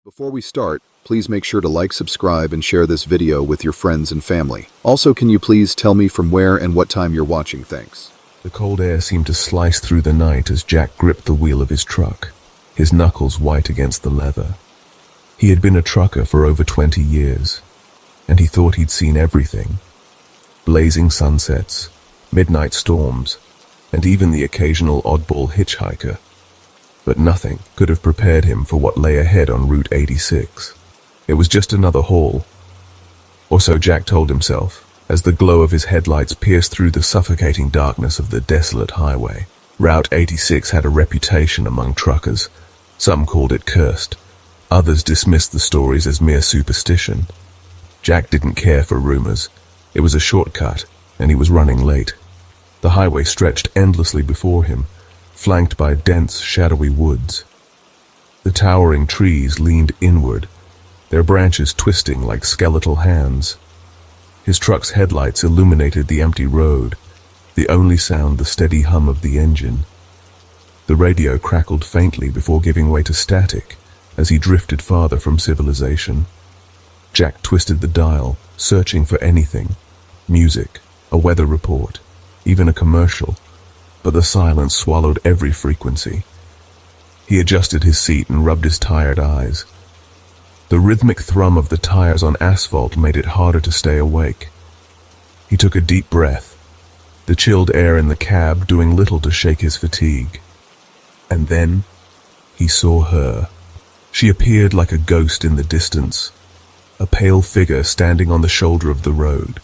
Before we start, please make sure to like, subscribe, and share this video with your friends and family. Also, can you please tell me from where and what time you're watching? Thanks. The cold air seemed to slice through the night as Jack gripped the wheel of his truck, his knuckles white against the leather. He had been a trucker for over 20 years, and he thought he'd seen everything. Blazing sunsets, midnight storms, and even the occasional oddball hitchhiker. But nothing could have prepared him for what lay ahead on Route 86. It was just another haul. Or so Jack told himself, as the glow of his headlights pierced through the suffocating darkness of the desolate highway. Route 86 had a reputation among truckers. Some called it cursed. Others dismissed the stories as mere superstition. Jack didn't care for rumors. It was a shortcut, and he was running late. The highway stretched endlessly before him, flanked by dense, shadowy woods. The towering trees leaned inward, their branches twisting like skeletal hands. His truck's headlights illuminated the empty road, the only sound the steady hum of the engine. The radio crackled faintly before giving way to static as he drifted farther from civilization. Jack twisted the dial, searching for anything. Music, a weather report, even a commercial. But the silence swallowed every frequency. He adjusted his seat and rubbed his tired eyes. The rhythmic thrum of the tires on asphalt made it harder to stay awake. He took a deep breath, the chilled air in the cab doing little to shake his fatigue. And then he saw her. She appeared like a ghost in the distance, a pale figure standing on the shoulder of the road.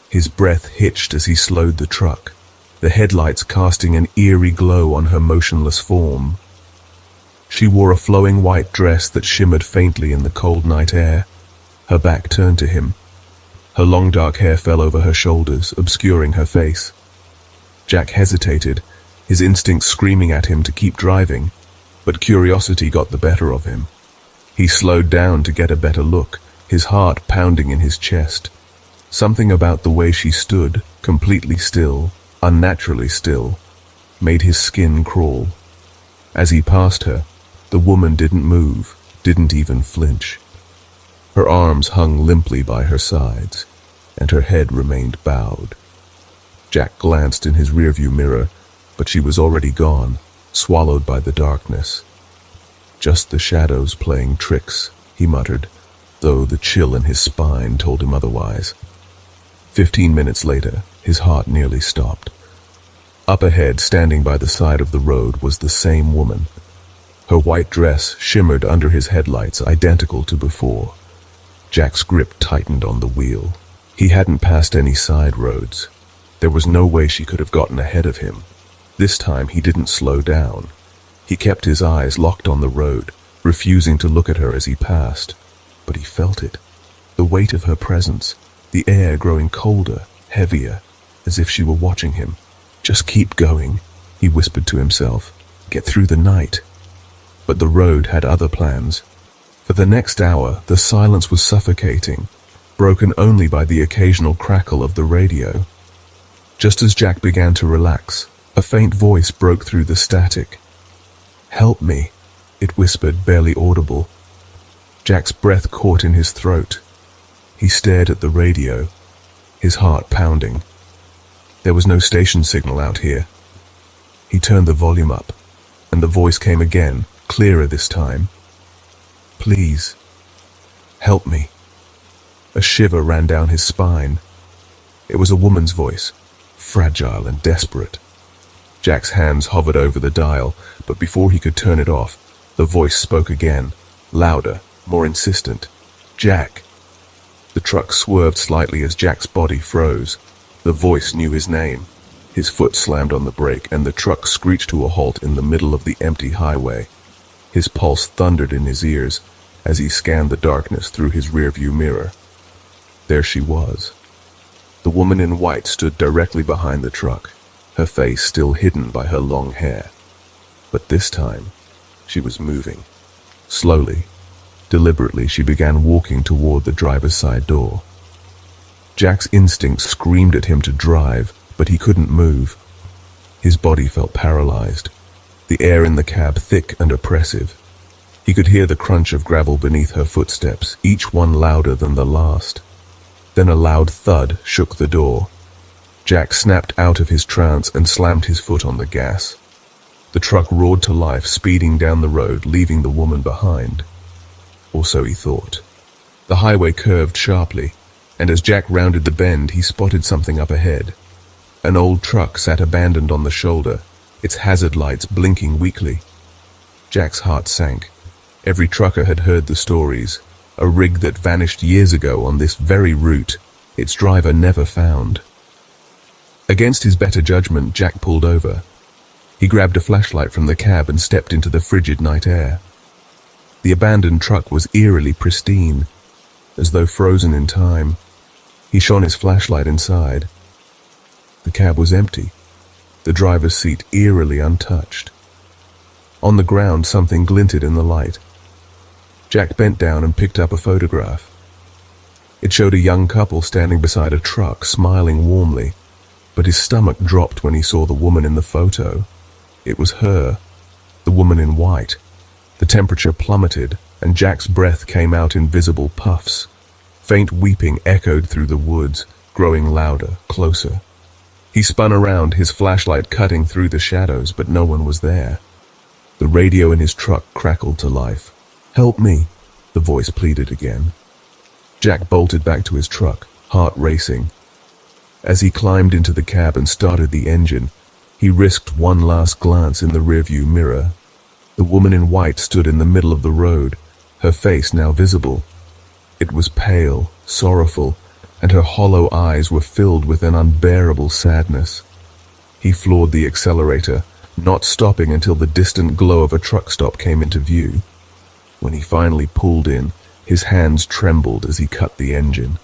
His breath hitched as he slowed the truck, the headlights casting an eerie glow on her motionless form. She wore a flowing white dress that shimmered faintly in the cold night air, her back turned to him. Her long dark hair fell over her shoulders, obscuring her face. Jack hesitated, his instincts screaming at him to keep driving, but curiosity got the better of him. He slowed down to get a better look, his heart pounding in his chest. Something about the way she stood, completely still, unnaturally still, made his skin crawl. As he passed her, the woman didn't move, didn't even flinch. Her arms hung limply by her sides, and her head remained bowed. Jack glanced in his rearview mirror, but she was already gone, swallowed by the darkness. Just the shadows playing tricks, he muttered, though the chill in his spine told him otherwise. 15 minutes later, his heart nearly stopped. Up ahead, standing by the side of the road, was the same woman. Her white dress shimmered under his headlights, identical to before. Jack's grip tightened on the wheel. He hadn't passed any side roads. There was no way she could have gotten ahead of him. This time he didn't slow down. He kept his eyes locked on the road, refusing to look at her as he passed. But he felt it. The weight of her presence, the air growing colder, heavier, as if she were watching him. Just keep going, he whispered to himself. Get through the night. But the road had other plans. For the next hour, the silence was suffocating, broken only by the occasional crackle of the radio. Just as Jack began to relax, a faint voice broke through the static. "Help me," it whispered, barely audible. Jack's breath caught in his throat. He stared at the radio, his heart pounding. There was no station signal out here. He turned the volume up, and the voice came again, clearer this time. "Please, help me." A shiver ran down his spine. It was a woman's voice, fragile and desperate. Jack's hands hovered over the dial, but before he could turn it off, the voice spoke again, louder, more insistent. "Jack." The truck swerved slightly as Jack's body froze. The voice knew his name. His foot slammed on the brake, and the truck screeched to a halt in the middle of the empty highway. His pulse thundered in his ears as he scanned the darkness through his rearview mirror. There she was. The woman in white stood directly behind the truck, her face still hidden by her long hair. But this time, she was moving. Slowly, deliberately, she began walking toward the driver's side door. Jack's instincts screamed at him to drive, but he couldn't move. His body felt paralyzed, the air in the cab thick and oppressive. He could hear the crunch of gravel beneath her footsteps, each one louder than the last. Then a loud thud shook the door. Jack snapped out of his trance and slammed his foot on the gas. The truck roared to life, speeding down the road, leaving the woman behind. Or so he thought. The highway curved sharply, and as Jack rounded the bend, he spotted something up ahead. An old truck sat abandoned on the shoulder, its hazard lights blinking weakly. Jack's heart sank. Every trucker had heard the stories. A rig that vanished years ago on this very route, its driver never found. Against his better judgment, Jack pulled over. He grabbed a flashlight from the cab and stepped into the frigid night air. The abandoned truck was eerily pristine, as though frozen in time. He shone his flashlight inside. The cab was empty, the driver's seat eerily untouched. On the ground, something glinted in the light. Jack bent down and picked up a photograph. It showed a young couple standing beside a truck, smiling warmly, but his stomach dropped when he saw the woman in the photo. It was her, the woman in white. The temperature plummeted, and Jack's breath came out in visible puffs. Faint weeping echoed through the woods, growing louder, closer. He spun around, his flashlight cutting through the shadows, but no one was there. The radio in his truck crackled to life. "Help me," the voice pleaded again. Jack bolted back to his truck, heart racing. As he climbed into the cab and started the engine, he risked one last glance in the rearview mirror. The woman in white stood in the middle of the road, her face now visible. It was pale, sorrowful, and her hollow eyes were filled with an unbearable sadness. He floored the accelerator, not stopping until the distant glow of a truck stop came into view. When he finally pulled in, his hands trembled as he cut the engine.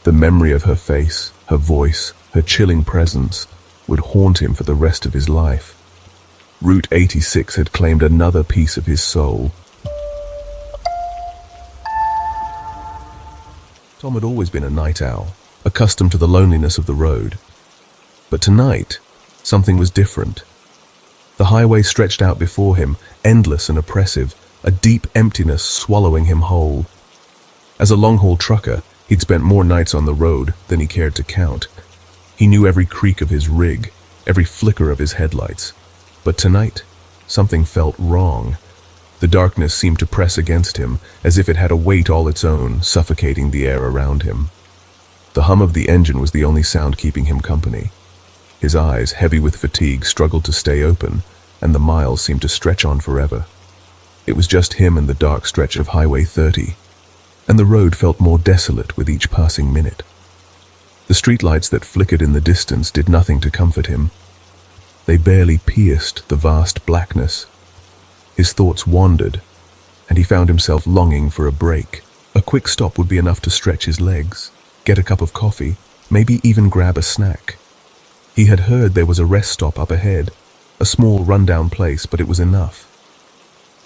The memory of her face, her voice, her chilling presence would haunt him for the rest of his life. Route 86 had claimed another piece of his soul. Tom had always been a night owl, accustomed to the loneliness of the road. But tonight, something was different. The highway stretched out before him, endless and oppressive, a deep emptiness swallowing him whole. As a long-haul trucker, he'd spent more nights on the road than he cared to count. He knew every creak of his rig, every flicker of his headlights. But tonight, something felt wrong. The darkness seemed to press against him, as if it had a weight all its own, suffocating the air around him. The hum of the engine was the only sound keeping him company. His eyes, heavy with fatigue, struggled to stay open, and the miles seemed to stretch on forever. It was just him and the dark stretch of Highway 30, and the road felt more desolate with each passing minute. The streetlights that flickered in the distance did nothing to comfort him. They barely pierced the vast blackness. His thoughts wandered, and he found himself longing for a break. A quick stop would be enough to stretch his legs, get a cup of coffee, maybe even grab a snack. He had heard there was a rest stop up ahead, a small rundown place, but it was enough.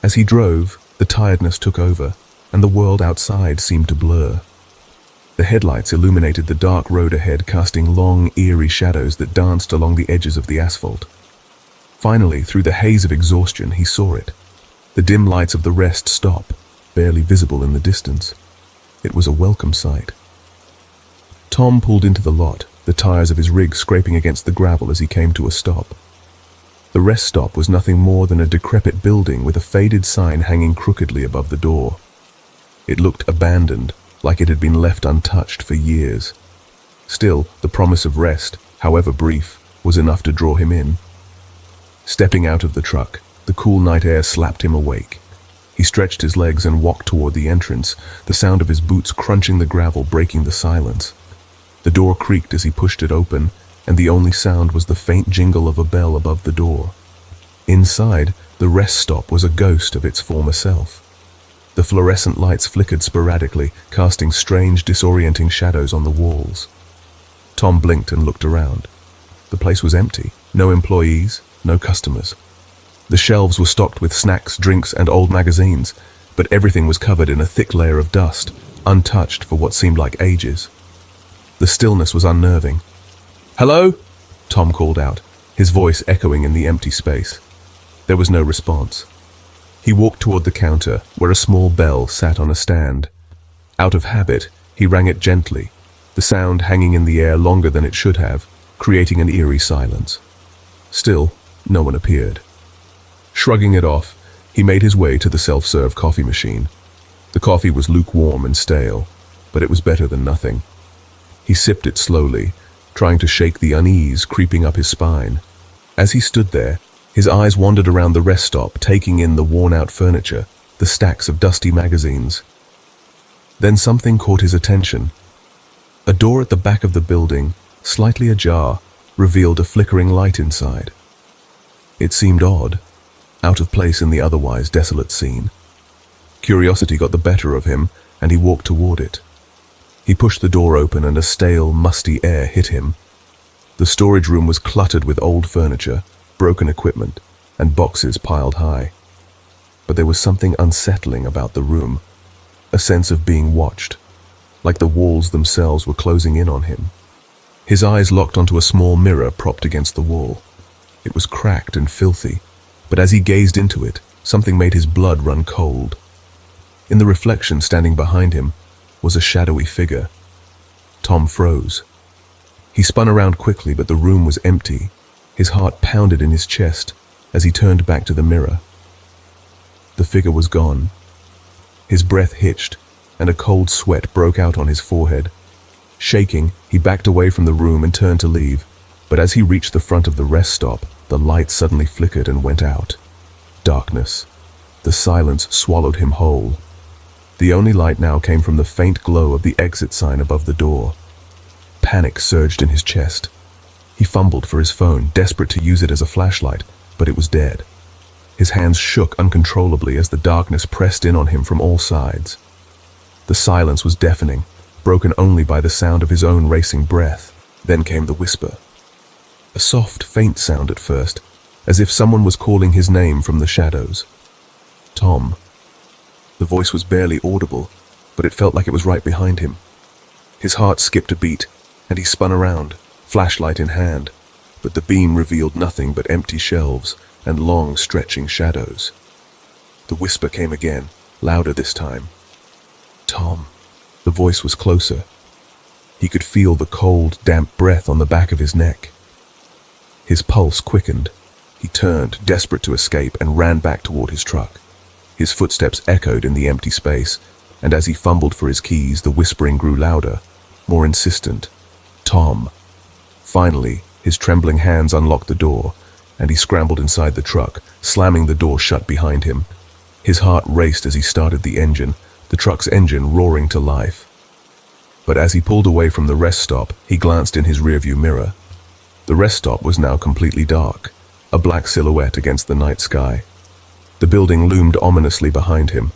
As he drove, the tiredness took over, and the world outside seemed to blur. The headlights illuminated the dark road ahead, casting long, eerie shadows that danced along the edges of the asphalt. Finally, through the haze of exhaustion, he saw it. The dim lights of the rest stop, barely visible in the distance. It was a welcome sight. Tom pulled into the lot, the tires of his rig scraping against the gravel as he came to a stop. The rest stop was nothing more than a decrepit building with a faded sign hanging crookedly above the door. It looked abandoned, like it had been left untouched for years. Still, the promise of rest, however brief, was enough to draw him in. Stepping out of the truck, the cool night air slapped him awake. He stretched his legs and walked toward the entrance, the sound of his boots crunching the gravel breaking the silence. The door creaked as he pushed it open, and the only sound was the faint jingle of a bell above the door. Inside, the rest stop was a ghost of its former self. The fluorescent lights flickered sporadically, casting strange, disorienting shadows on the walls. Tom blinked and looked around. The place was empty. No employees, no customers. The shelves were stocked with snacks, drinks, and old magazines, but everything was covered in a thick layer of dust, untouched for what seemed like ages. The stillness was unnerving. "Hello?" Tom called out, his voice echoing in the empty space. There was no response. He walked toward the counter, where a small bell sat on a stand. Out of habit, he rang it gently, the sound hanging in the air longer than it should have, creating an eerie silence. Still, no one appeared. Shrugging it off, he made his way to the self-serve coffee machine. The coffee was lukewarm and stale, but it was better than nothing. He sipped it slowly, trying to shake the unease creeping up his spine. As he stood there, his eyes wandered around the rest stop, taking in the worn-out furniture, the stacks of dusty magazines. Then something caught his attention. A door at the back of the building, slightly ajar, revealed a flickering light inside. It seemed odd, out of place in the otherwise desolate scene. Curiosity got the better of him, and he walked toward it. He pushed the door open and a stale, musty air hit him. The storage room was cluttered with old furniture, broken equipment, and boxes piled high. But there was something unsettling about the room, a sense of being watched, like the walls themselves were closing in on him. His eyes locked onto a small mirror propped against the wall. It was cracked and filthy, but as he gazed into it, something made his blood run cold. In the reflection standing behind him was a shadowy figure. Tom froze. He spun around quickly, but the room was empty. His heart pounded in his chest as he turned back to the mirror. The figure was gone. His breath hitched, and a cold sweat broke out on his forehead. Shaking, he backed away from the room and turned to leave, but as he reached the front of the rest stop, the light suddenly flickered and went out. Darkness. The silence swallowed him whole. The only light now came from the faint glow of the exit sign above the door. Panic surged in his chest. He fumbled for his phone, desperate to use it as a flashlight, but it was dead. His hands shook uncontrollably as the darkness pressed in on him from all sides. The silence was deafening, broken only by the sound of his own racing breath. Then came the whisper. A soft, faint sound at first, as if someone was calling his name from the shadows. Tom. The voice was barely audible, but it felt like it was right behind him. His heart skipped a beat, and he spun around, flashlight in hand, but the beam revealed nothing but empty shelves and long, stretching shadows. The whisper came again, louder this time. Tom. The voice was closer. He could feel the cold, damp breath on the back of his neck. His pulse quickened. He turned, desperate to escape, and ran back toward his truck. His footsteps echoed in the empty space, and as he fumbled for his keys, the whispering grew louder, more insistent. Tom. Finally, his trembling hands unlocked the door, and he scrambled inside the truck, slamming the door shut behind him. His heart raced as he started the engine, the truck's engine roaring to life. But as he pulled away from the rest stop, he glanced in his rearview mirror. The rest stop was now completely dark, a black silhouette against the night sky. The building loomed ominously behind him.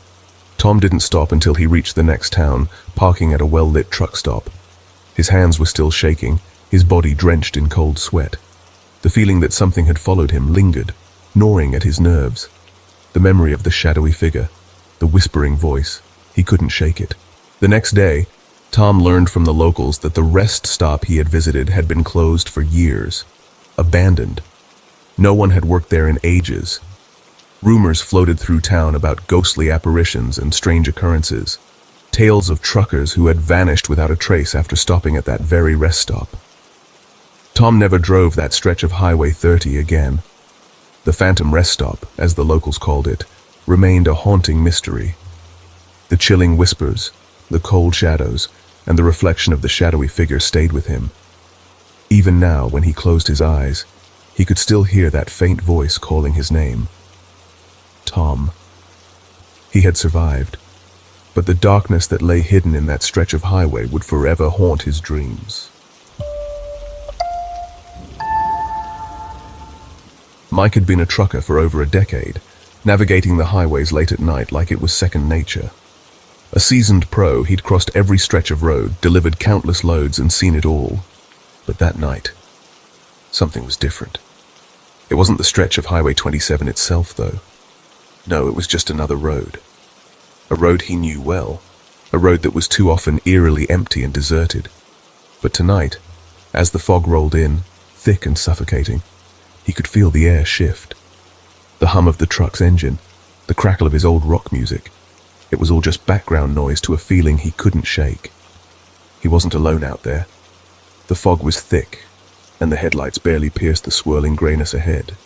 Tom didn't stop until he reached the next town, parking at a well-lit truck stop. His hands were still shaking, his body drenched in cold sweat. The feeling that something had followed him lingered, gnawing at his nerves. The memory of the shadowy figure, the whispering voice, he couldn't shake it. The next day, Tom learned from the locals that the rest stop he had visited had been closed for years, abandoned. No one had worked there in ages. Rumors floated through town about ghostly apparitions and strange occurrences, tales of truckers who had vanished without a trace after stopping at that very rest stop. Tom never drove that stretch of Highway 30 again. The Phantom Rest Stop, as the locals called it, remained a haunting mystery. The chilling whispers, the cold shadows, and the reflection of the shadowy figure stayed with him. Even now, when he closed his eyes, he could still hear that faint voice calling his name. Tom. He had survived, but the darkness that lay hidden in that stretch of highway would forever haunt his dreams. Mike had been a trucker for over a decade, navigating the highways late at night like it was second nature. A seasoned pro, he'd crossed every stretch of road, delivered countless loads, and seen it all. But that night, something was different. It wasn't the stretch of Highway 27 itself, though. No, it was just another road. A road he knew well, a road that was too often eerily empty and deserted. But tonight, as the fog rolled in, thick and suffocating, he could feel the air shift. The hum of the truck's engine, the crackle of his old rock music. It was all just background noise to a feeling he couldn't shake. He wasn't alone out there. The fog was thick, and the headlights barely pierced the swirling grayness ahead.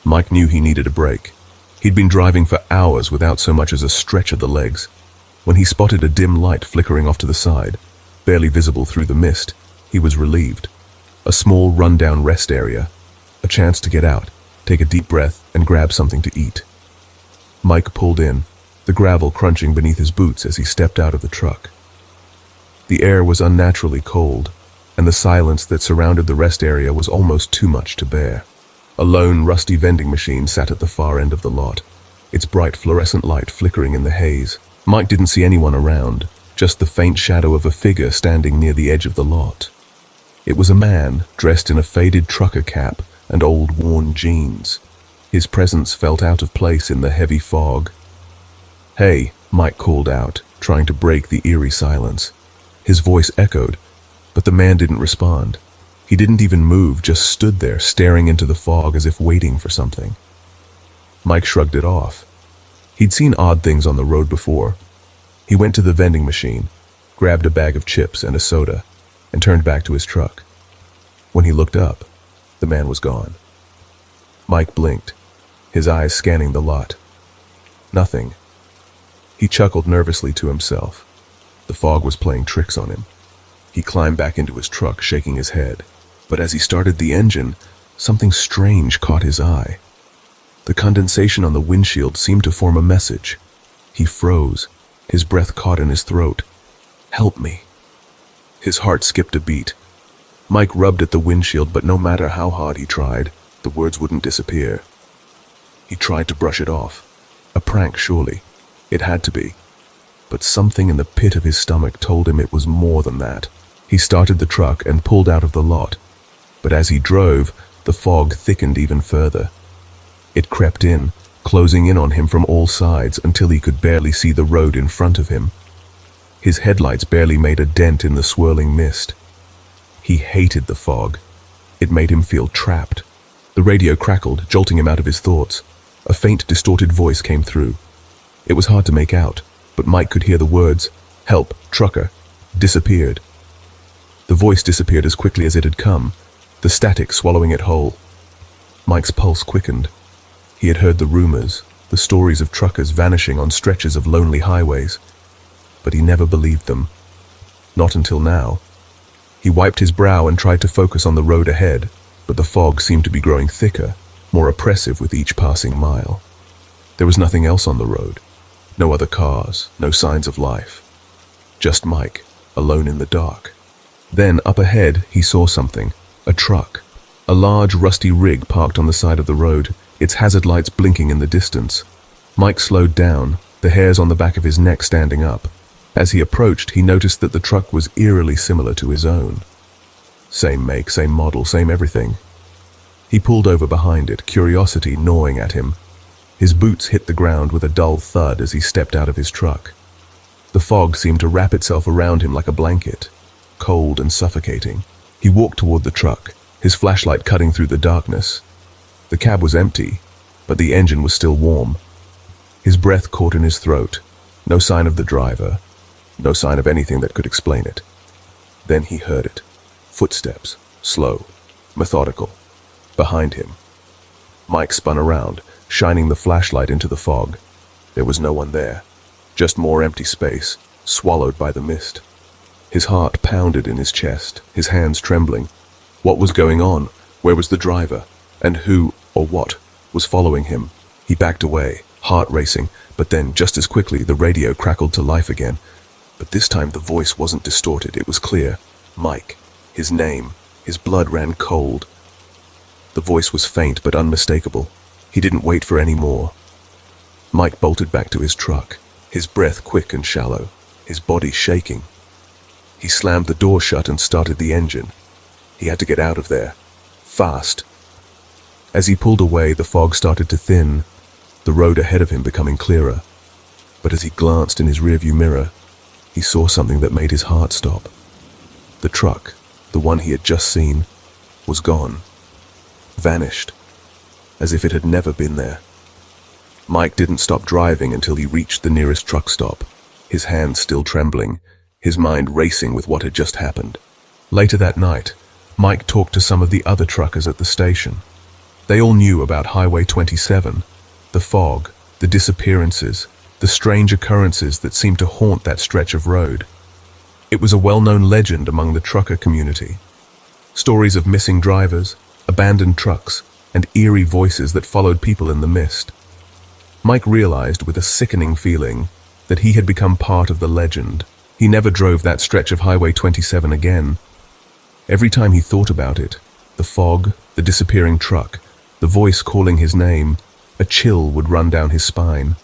Mike knew he needed a break. He'd been driving for hours without so much as a stretch of the legs. When he spotted a dim light flickering off to the side, barely visible through the mist, he was relieved. A small rundown rest area, a chance to get out, take a deep breath, and grab something to eat. Mike pulled in, the gravel crunching beneath his boots as he stepped out of the truck. The air was unnaturally cold, and the silence that surrounded the rest area was almost too much to bear. A lone, rusty vending machine sat at the far end of the lot, its bright fluorescent light flickering in the haze. Mike didn't see anyone around, just the faint shadow of a figure standing near the edge of the lot. It was a man dressed in a faded trucker cap and old worn jeans. His presence felt out of place in the heavy fog. "Hey," Mike called out, trying to break the eerie silence. His voice echoed, but the man didn't respond. He didn't even move, just stood there, staring into the fog as if waiting for something. Mike shrugged it off. He'd seen odd things on the road before. He went to the vending machine, grabbed a bag of chips and a soda, and turned back to his truck. When he looked up, the man was gone. Mike blinked, his eyes scanning the lot. Nothing. He chuckled nervously to himself. The fog was playing tricks on him. He climbed back into his truck, shaking his head. But as he started the engine, something strange caught his eye. The condensation on the windshield seemed to form a message. He froze, his breath caught in his throat. "Help me." His heart skipped a beat. Mike rubbed at the windshield, but no matter how hard he tried, the words wouldn't disappear. He tried to brush it off. A prank, surely. It had to be. But something in the pit of his stomach told him it was more than that. He started the truck and pulled out of the lot. But as he drove, the fog thickened even further. It crept in, closing in on him from all sides until he could barely see the road in front of him. His headlights barely made a dent in the swirling mist. He hated the fog. It made him feel trapped. The radio crackled, jolting him out of his thoughts. A faint, distorted voice came through. It was hard to make out, but Mike could hear the words, "Help, trucker," disappeared. The voice disappeared as quickly as it had come, the static swallowing it whole. Mike's pulse quickened. He had heard the rumors, the stories of truckers vanishing on stretches of lonely highways, but he never believed them. Not until now. He wiped his brow and tried to focus on the road ahead, but the fog seemed to be growing thicker, more oppressive with each passing mile. There was nothing else on the road. No other cars, no signs of life. Just Mike, alone in the dark. Then, up ahead, he saw something. A truck. A large, rusty rig parked on the side of the road, its hazard lights blinking in the distance. Mike slowed down, the hairs on the back of his neck standing up. As he approached, he noticed that the truck was eerily similar to his own. Same make, same model, same everything. He pulled over behind it, curiosity gnawing at him. His boots hit the ground with a dull thud as he stepped out of his truck. The fog seemed to wrap itself around him like a blanket, cold and suffocating. He walked toward the truck, his flashlight cutting through the darkness. The cab was empty, but the engine was still warm. His breath caught in his throat. No sign of the driver, no sign of anything that could explain it. Then he heard it. Footsteps, slow, methodical, behind him. Mike spun around, shining the flashlight into the fog. There was no one there, just more empty space, swallowed by the mist. His heart pounded in his chest, his hands trembling. What was going on? Where was the driver? And who, or what, was following him? He backed away, heart racing, but then, just as quickly, the radio crackled to life again. But this time the voice wasn't distorted, it was clear. Mike. His name. His blood ran cold. The voice was faint but unmistakable. He didn't wait for any more. Mike bolted back to his truck, his breath quick and shallow, his body shaking. He slammed the door shut and started the engine. He had to get out of there. Fast. As he pulled away, the fog started to thin, the road ahead of him becoming clearer. But as he glanced in his rearview mirror, he saw something that made his heart stop. The truck, the one he had just seen, was gone. Vanished. As if it had never been there. Mike didn't stop driving until he reached the nearest truck stop, his hands still trembling, his mind racing with what had just happened. Later that night, Mike talked to some of the other truckers at the station. They all knew about Highway 27, the fog, the disappearances, the strange occurrences that seemed to haunt that stretch of road. It was a well-known legend among the trucker community. Stories of missing drivers, abandoned trucks, and eerie voices that followed people in the mist. Mike realized with a sickening feeling that he had become part of the legend. He never drove that stretch of Highway 27 again. Every time he thought about it, the fog, the disappearing truck, the voice calling his name, a chill would run down his spine.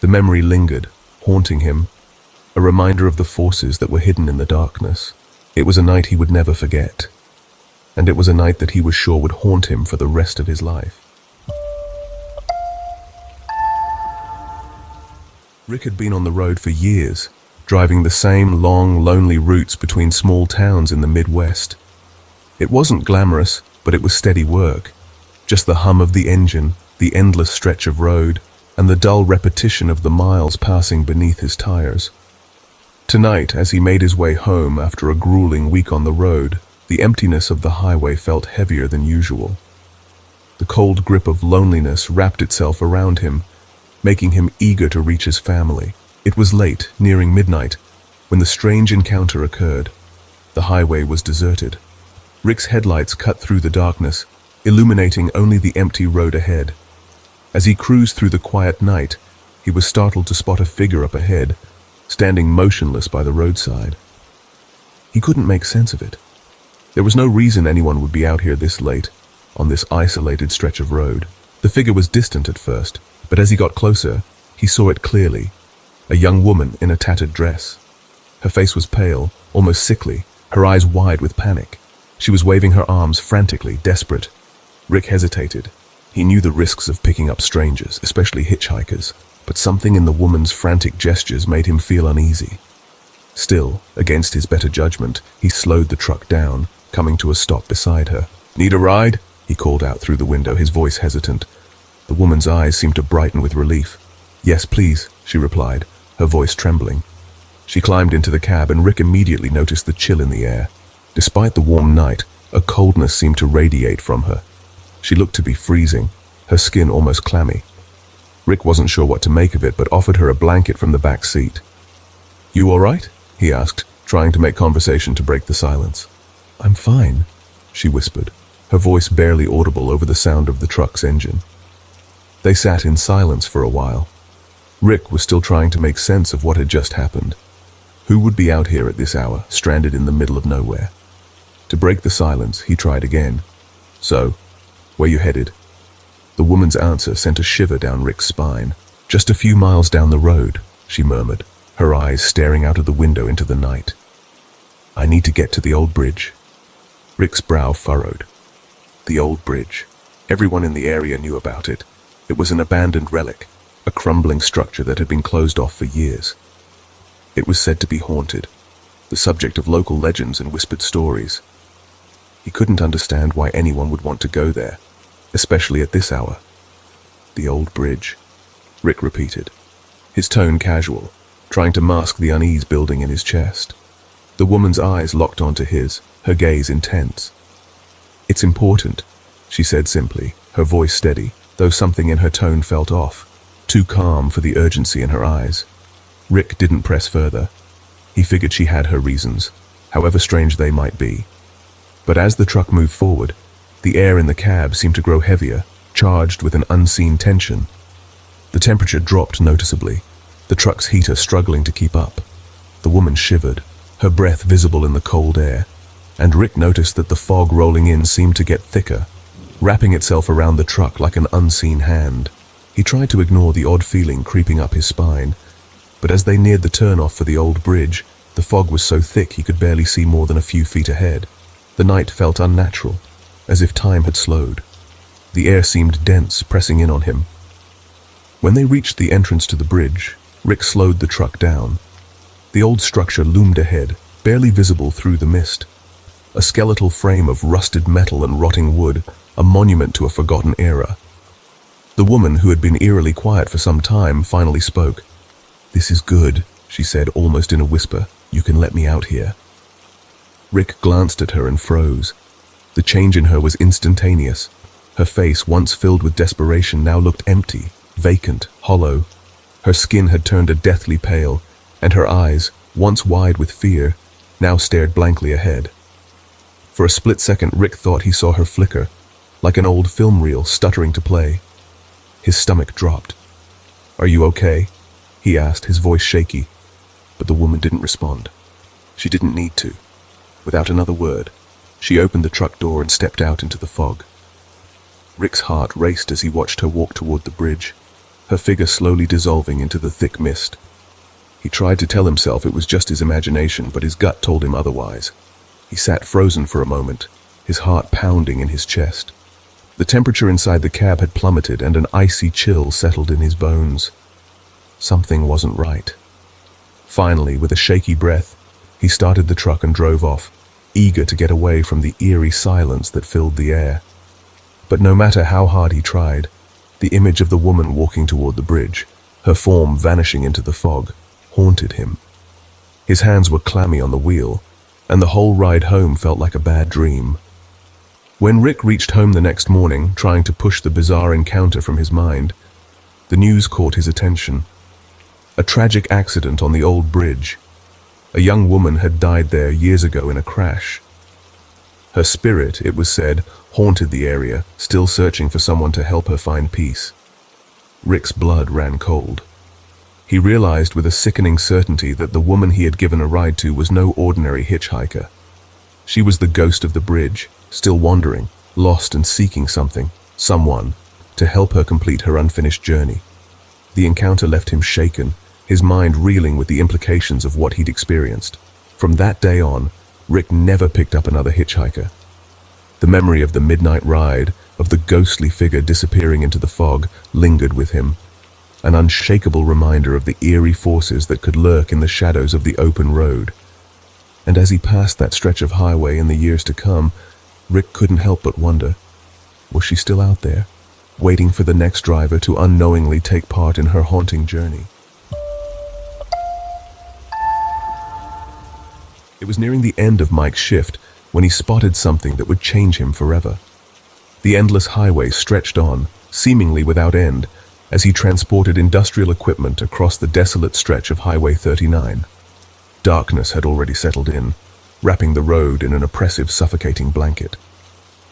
The memory lingered, haunting him, a reminder of the forces that were hidden in the darkness. It was a night he would never forget, and it was a night that he was sure would haunt him for the rest of his life. Rick had been on the road for years, driving the same long, lonely routes between small towns in the Midwest. It wasn't glamorous, but it was steady work. Just the hum of the engine, the endless stretch of road, and the dull repetition of the miles passing beneath his tires. Tonight, as he made his way home after a grueling week on the road, the emptiness of the highway felt heavier than usual. The cold grip of loneliness wrapped itself around him, making him eager to reach his family. It was late, nearing midnight, when the strange encounter occurred. The highway was deserted. Rick's headlights cut through the darkness, illuminating only the empty road ahead. As he cruised through the quiet night, he was startled to spot a figure up ahead, standing motionless by the roadside. He couldn't make sense of it. There was no reason anyone would be out here this late, on this isolated stretch of road. The figure was distant at first, but as he got closer, he saw it clearly. A young woman in a tattered dress. Her face was pale, almost sickly, her eyes wide with panic. She was waving her arms frantically, desperate. Rick hesitated. He knew the risks of picking up strangers, especially hitchhikers, but something in the woman's frantic gestures made him feel uneasy. Still, against his better judgment, he slowed the truck down, coming to a stop beside her. "Need a ride?" he called out through the window, his voice hesitant. The woman's eyes seemed to brighten with relief. "Yes, please," she replied, her voice trembling. She climbed into the cab, and Rick immediately noticed the chill in the air. Despite the warm night, a coldness seemed to radiate from her. She looked to be freezing, her skin almost clammy. Rick wasn't sure what to make of it, but offered her a blanket from the back seat. "You all right?" he asked, trying to make conversation to break the silence. "I'm fine," she whispered, her voice barely audible over the sound of the truck's engine. They sat in silence for a while. Rick was still trying to make sense of what had just happened. Who would be out here at this hour, stranded in the middle of nowhere? To break the silence, he tried again. "So, where you headed?" The woman's answer sent a shiver down Rick's spine. "Just a few miles down the road," she murmured, her eyes staring out of the window into the night. "I need to get to the old bridge." Rick's brow furrowed. The old bridge. Everyone in the area knew about it. It was an abandoned relic, a crumbling structure that had been closed off for years. It was said to be haunted, the subject of local legends and whispered stories. He couldn't understand why anyone would want to go there, especially at this hour. "The old bridge," Rick repeated, his tone casual, trying to mask the unease building in his chest. The woman's eyes locked onto his, her gaze intense. "It's important," she said simply, her voice steady, though something in her tone felt off, too calm for the urgency in her eyes. Rick didn't press further. He figured she had her reasons, however strange they might be. But as the truck moved forward, the air in the cab seemed to grow heavier, charged with an unseen tension. The temperature dropped noticeably, the truck's heater struggling to keep up. The woman shivered, her breath visible in the cold air, and Rick noticed that the fog rolling in seemed to get thicker, wrapping itself around the truck like an unseen hand. He tried to ignore the odd feeling creeping up his spine, but as they neared the turnoff for the old bridge, the fog was so thick he could barely see more than a few feet ahead. The night felt unnatural, as if time had slowed. The air seemed dense, pressing in on him. When they reached the entrance to the bridge, Rick slowed the truck down. The old structure loomed ahead, barely visible through the mist. A skeletal frame of rusted metal and rotting wood, a monument to a forgotten era. The woman, who had been eerily quiet for some time, finally spoke. "This is good," she said, almost in a whisper. "You can let me out here." Rick glanced at her and froze. The change in her was instantaneous. Her face, once filled with desperation, now looked empty, vacant, hollow. Her skin had turned a deathly pale, and her eyes, once wide with fear, now stared blankly ahead. For a split second, Rick thought he saw her flicker, like an old film reel stuttering to play. His stomach dropped. "Are you okay?" he asked, his voice shaky. But the woman didn't respond. She didn't need to. Without another word, she opened the truck door and stepped out into the fog. Rick's heart raced as he watched her walk toward the bridge, her figure slowly dissolving into the thick mist. He tried to tell himself it was just his imagination, but his gut told him otherwise. He sat frozen for a moment, his heart pounding in his chest. The temperature inside the cab had plummeted, and an icy chill settled in his bones. Something wasn't right. Finally, with a shaky breath, he started the truck and drove off, eager to get away from the eerie silence that filled the air. But no matter how hard he tried, the image of the woman walking toward the bridge, her form vanishing into the fog, haunted him. His hands were clammy on the wheel, and the whole ride home felt like a bad dream. When Rick reached home the next morning, trying to push the bizarre encounter from his mind, the news caught his attention. A tragic accident on the old bridge. A young woman had died there years ago in a crash. Her spirit, it was said, haunted the area, still searching for someone to help her find peace. Rick's blood ran cold. He realized with a sickening certainty that the woman he had given a ride to was no ordinary hitchhiker. She was the ghost of the bridge, still wandering, lost and seeking something, someone, to help her complete her unfinished journey. The encounter left him shaken, his mind reeling with the implications of what he'd experienced. From that day on, Rick never picked up another hitchhiker. The memory of the midnight ride, of the ghostly figure disappearing into the fog, lingered with him, an unshakable reminder of the eerie forces that could lurk in the shadows of the open road. And as he passed that stretch of highway in the years to come, Rick couldn't help but wonder, was she still out there, waiting for the next driver to unknowingly take part in her haunting journey? It was nearing the end of Mike's shift when he spotted something that would change him forever. The endless highway stretched on, seemingly without end, as he transported industrial equipment across the desolate stretch of Highway 39. Darkness had already settled in, wrapping the road in an oppressive, suffocating blanket.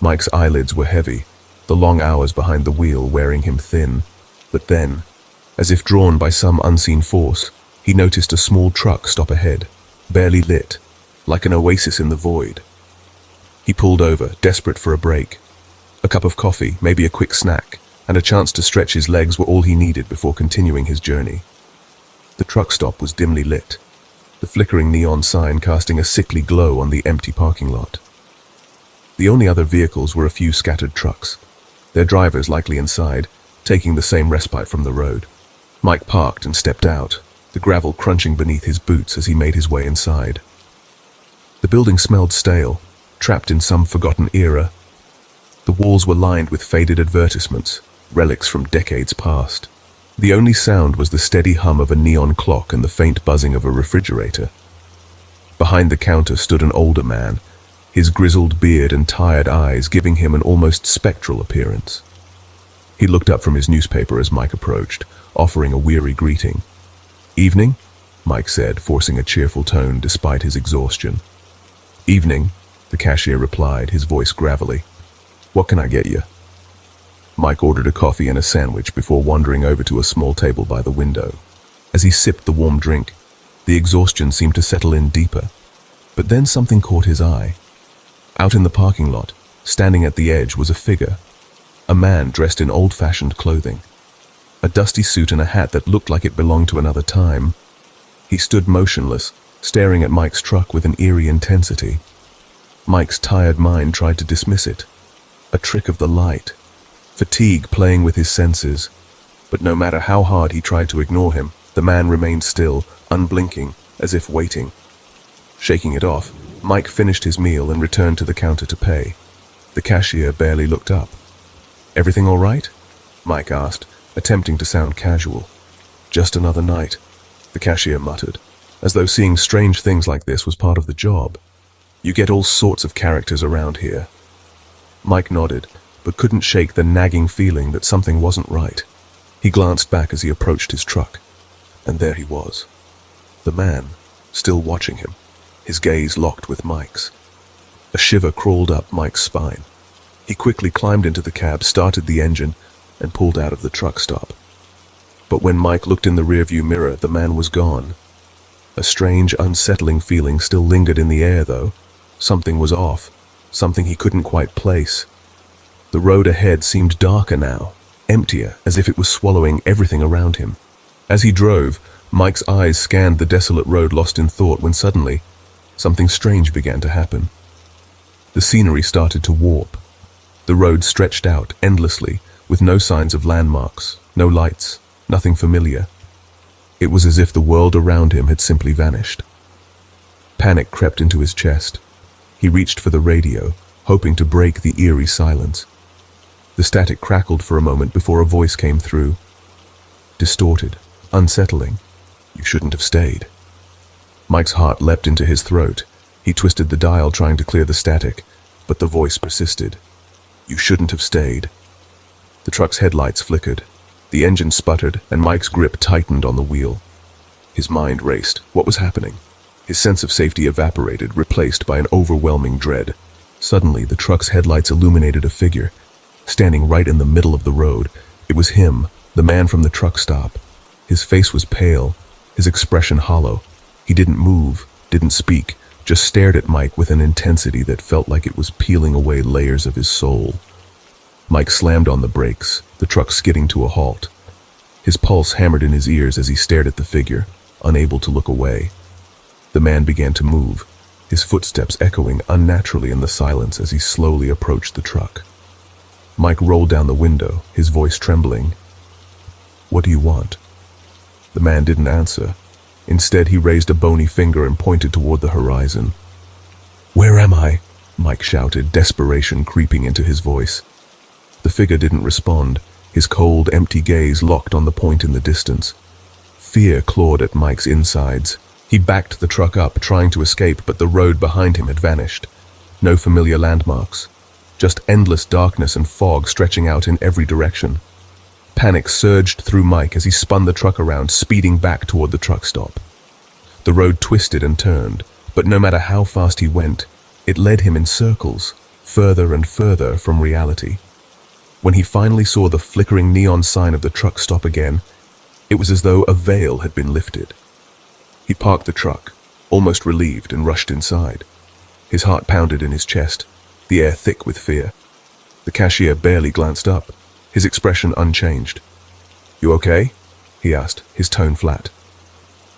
Mike's eyelids were heavy, the long hours behind the wheel wearing him thin. But then, as if drawn by some unseen force, he noticed a small truck stop ahead, barely lit, like an oasis in the void. He pulled over, desperate for a break. A cup of coffee, maybe a quick snack, and a chance to stretch his legs were all he needed before continuing his journey. The truck stop was dimly lit, the flickering neon sign casting a sickly glow on the empty parking lot. The only other vehicles were a few scattered trucks, their drivers likely inside, taking the same respite from the road. Mike parked and stepped out, the gravel crunching beneath his boots as he made his way inside. The building smelled stale, trapped in some forgotten era. The walls were lined with faded advertisements, relics from decades past. The only sound was the steady hum of a neon clock and the faint buzzing of a refrigerator. Behind the counter stood an older man, his grizzled beard and tired eyes giving him an almost spectral appearance. He looked up from his newspaper as Mike approached, offering a weary greeting. "Evening?" Mike said, forcing a cheerful tone despite his exhaustion. "Evening," the cashier replied, his voice gravelly. "What can I get you?" Mike ordered a coffee and a sandwich before wandering over to a small table by the window. As he sipped the warm drink, the exhaustion seemed to settle in deeper. But then something caught his eye. Out in the parking lot, standing at the edge, was a figure. A man dressed in old-fashioned clothing. A dusty suit and a hat that looked like it belonged to another time. He stood motionless, staring at Mike's truck with an eerie intensity. Mike's tired mind tried to dismiss it. A trick of the light. Fatigue playing with his senses. But no matter how hard he tried to ignore him, the man remained still, unblinking, as if waiting. Shaking it off, Mike finished his meal and returned to the counter to pay. The cashier barely looked up. "Everything all right?" Mike asked, attempting to sound casual. Just another night, the cashier muttered, as though seeing strange things like this was part of the job. You get all sorts of characters around here. Mike nodded, but couldn't shake the nagging feeling that something wasn't right. He glanced back as he approached his truck, and there he was. The man, still watching him, his gaze locked with Mike's. A shiver crawled up Mike's spine. He quickly climbed into the cab, started the engine, and pulled out of the truck stop. But when Mike looked in the rearview mirror, the man was gone. A strange, unsettling feeling still lingered in the air, though. Something was off, something he couldn't quite place. The road ahead seemed darker now, emptier, as if it was swallowing everything around him. As he drove, Mike's eyes scanned the desolate road, lost in thought, when suddenly, something strange began to happen. The scenery started to warp. The road stretched out endlessly, with no signs of landmarks, no lights, nothing familiar. It was as if the world around him had simply vanished. Panic crept into his chest. He reached for the radio, hoping to break the eerie silence. The static crackled for a moment before a voice came through. Distorted, unsettling. You shouldn't have stayed. Mike's heart leapt into his throat. He twisted the dial, trying to clear the static, but the voice persisted. You shouldn't have stayed. The truck's headlights flickered. The engine sputtered, and Mike's grip tightened on the wheel. His mind raced. What was happening? His sense of safety evaporated, replaced by an overwhelming dread. Suddenly, the truck's headlights illuminated a figure, standing right in the middle of the road. It was him, the man from the truck stop. His face was pale, his expression hollow. He didn't move, didn't speak, just stared at Mike with an intensity that felt like it was peeling away layers of his soul. Mike slammed on the brakes, the truck skidding to a halt. His pulse hammered in his ears as he stared at the figure, unable to look away. The man began to move, his footsteps echoing unnaturally in the silence as he slowly approached the truck. Mike rolled down the window, his voice trembling. What do you want? The man didn't answer. Instead, he raised a bony finger and pointed toward the horizon. Where am I? Mike shouted, desperation creeping into his voice. The figure didn't respond, his cold, empty gaze locked on the point in the distance. Fear clawed at Mike's insides. He backed the truck up, trying to escape, but the road behind him had vanished. No familiar landmarks, just endless darkness and fog stretching out in every direction. Panic surged through Mike as he spun the truck around, speeding back toward the truck stop. The road twisted and turned, but no matter how fast he went, it led him in circles, further and further from reality. When he finally saw the flickering neon sign of the truck stop again, it was as though a veil had been lifted. He parked the truck, almost relieved, and rushed inside. His heart pounded in his chest, the air thick with fear. The cashier barely glanced up, his expression unchanged. You okay? He asked, his tone flat.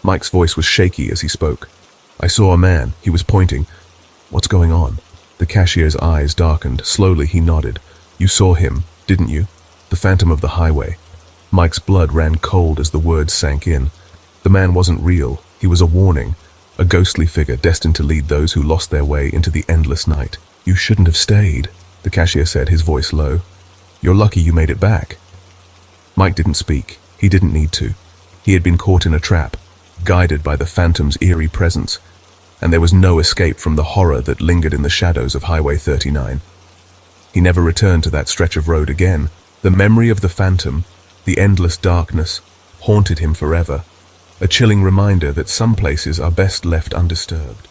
Mike's voice was shaky as he spoke. I saw a man, he was pointing. What's going on? The cashier's eyes darkened. Slowly he nodded. You saw him, didn't you? The phantom of the highway. Mike's blood ran cold as the words sank in. The man wasn't real. He was a warning, a ghostly figure destined to lead those who lost their way into the endless night. You shouldn't have stayed, the cashier said, his voice low. You're lucky you made it back. Mike didn't speak. He didn't need to. He had been caught in a trap, guided by the phantom's eerie presence, and there was no escape from the horror that lingered in the shadows of Highway 39. He never returned to that stretch of road again. The memory of the phantom, the endless darkness, haunted him forever, a chilling reminder that some places are best left undisturbed.